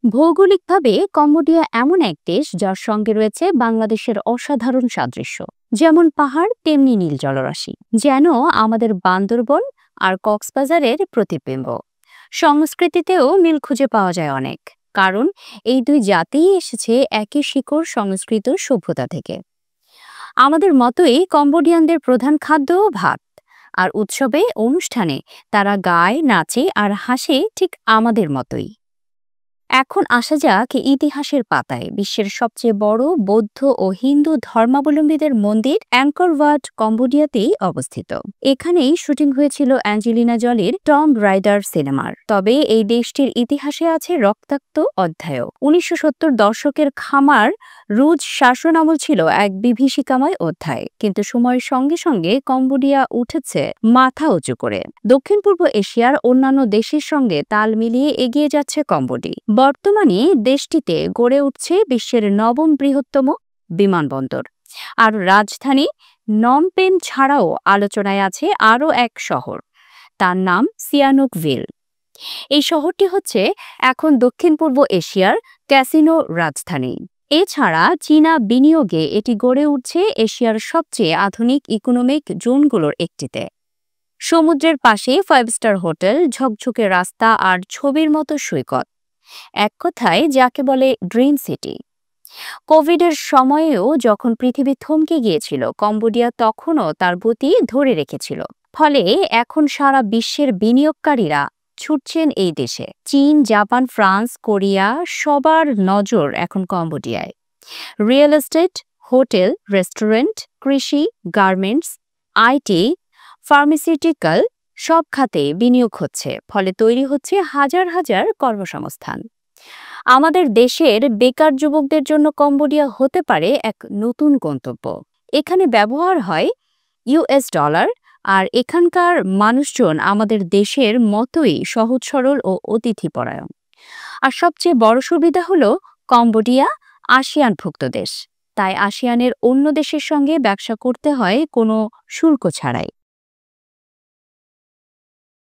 ভৌগোলিকভাবে কম্বোডিয়া এমন এক দেশ যার সঙ্গে রয়েছে বাংলাদেশের অসাধারণ সাদৃশ্য। যেমন পাহাড় তেমনি নীল জলরাশি, যেন আমাদের বান্দরবন আর কক্সবাজারের প্রতিবিম্ব। সংস্কৃতিতেও মিল খুঁজে পাওয়া যায় অনেক, কারণ এই দুই জাতিই এসেছে একই শিকড় সংস্কৃত সভ্যতা থেকে। আমাদের মতোই কম্বোডিয়ানদের প্রধান খাদ্যও ভাত, আর উৎসবে অনুষ্ঠানে তারা গায়, নাচে আর হাসে ঠিক আমাদের মতোই। এখন আসা যাক ইতিহাসের পাতায়। বিশ্বের সবচেয়ে বড় বৌদ্ধ ও হিন্দু ধর্মাবলম্বীদের মন্দির অ্যাংকর ওয়াট কম্বোডিয়াতেই অবস্থিত। এখানেই শুটিং হয়েছিল অ্যাঞ্জেলিনা জলির টম রাইডার সিনেমার। তবে এই দেশটির ইতিহাসে আছে রক্তাক্ত অধ্যায়ও। ১৯৭০ দশকের খামার রুজ শাসন আমল ছিল এক বিভীষিকাময় অধ্যায়, কিন্তু সময়ের সঙ্গে সঙ্গে কম্বোডিয়া উঠেছে মাথা উঁচু করে। দক্ষিণ পূর্ব এশিয়ার অন্যান্য দেশের সঙ্গে তাল মিলিয়ে এগিয়ে যাচ্ছে কম্বোডি। বর্তমানে দেশটিতে গড়ে উঠছে বিশ্বের নবম বৃহত্তম বিমানবন্দর, আর রাজধানী নমপেন ছাড়াও আলোচনায় আছে আরও এক শহর, তার নাম সিয়ানুকভিল। এই শহরটি হচ্ছে এখন দক্ষিণ পূর্ব এশিয়ার ক্যাসিনো রাজধানী। এছাড়া চীনা বিনিয়োগে এটি গড়ে উঠছে এশিয়ার সবচেয়ে আধুনিক ইকোনমিক জোনগুলোর একটিতে। সমুদ্রের পাশে 5 স্টার হোটেল, ঝকঝকে রাস্তা আর ছবির মতো সৈকত, এক কথায় যাকে বলে ড্রিম সিটি। কোভিডের সময়েও যখন পৃথিবী থমকে গিয়েছিল, কম্বোডিয়া তখনও তার গতি ধরে রেখেছিল। ফলে এখন সারা বিশ্বের বিনিয়োগকারীরা ছুটছেন এই দেশে। চীন, জাপান, ফ্রান্স, কোরিয়া সবার নজর এখন কম্বোডিয়ায়। রিয়েল এস্টেট, হোটেল, রেস্টুরেন্ট, কৃষি, গার্মেন্টস, আইটি, ফার্মাসিউটিক্যাল সব খাতে বিনিয়োগ হচ্ছে। ফলে তৈরি হচ্ছে হাজার হাজার কর্মসংস্থান। আমাদের দেশের বেকার যুবকদের জন্য কম্বোডিয়া হতে পারে এক নতুন গন্তব্য। এখানে ব্যবহার হয় ইউএস ডলার, আর এখানকার মানুষজন আমাদের দেশের মতোই সহজ সরল ও অতিথিপরায়ণ। আর সবচেয়ে বড় সুবিধা হলো কম্বোডিয়া আসিয়ানভুক্ত দেশ, তাই আসিয়ানের অন্য দেশের সঙ্গে ব্যবসা করতে হয় কোনো শুল্ক ছাড়াই।